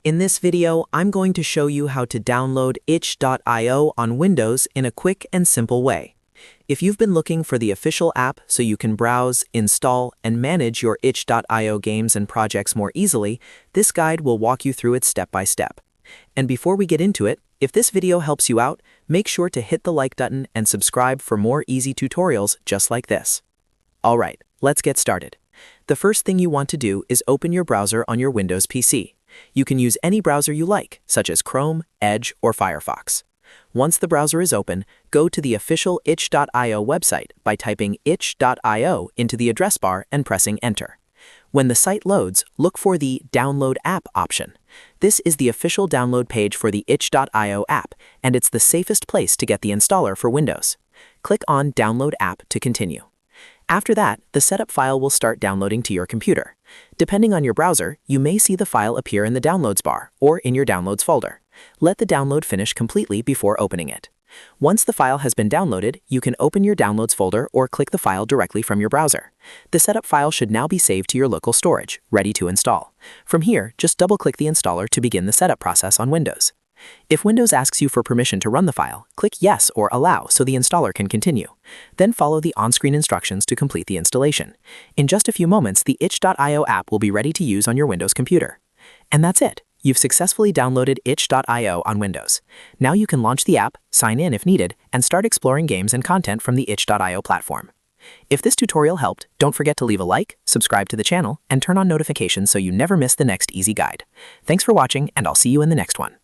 In this video, I'm going to show you how to download itch.io on Windows in a quick and simple way. If you've been looking for the official app so you can browse, install, and manage your itch.io games and projects more easily, this guide will walk you through it step by step. And before we get into it, if this video helps you out, make sure to hit the like button and subscribe for more easy tutorials just like this. Alright, let's get started. The first thing you want to do is open your browser on your Windows PC. You can use any browser you like, such as Chrome, Edge, or Firefox. Once the browser is open, go to the official itch.io website by typing itch.io into the address bar and pressing Enter. When the site loads, look for the Download App option. This is the official download page for the itch.io app, and it's the safest place to get the installer for Windows. Click on Download App to continue. After that, the setup file will start downloading to your computer. Depending on your browser, you may see the file appear in the Downloads bar or in your Downloads folder. Let the download finish completely before opening it. Once the file has been downloaded, you can open your Downloads folder or click the file directly from your browser. The setup file should now be saved to your local storage, ready to install. From here, just double-click the installer to begin the setup process on Windows. If Windows asks you for permission to run the file, click Yes or Allow so the installer can continue. Then follow the on-screen instructions to complete the installation. In just a few moments, the itch.io app will be ready to use on your Windows computer. And that's it. You've successfully downloaded itch.io on Windows. Now you can launch the app, sign in if needed, and start exploring games and content from the itch.io platform. If this tutorial helped, don't forget to leave a like, subscribe to the channel, and turn on notifications so you never miss the next easy guide. Thanks for watching, and I'll see you in the next one.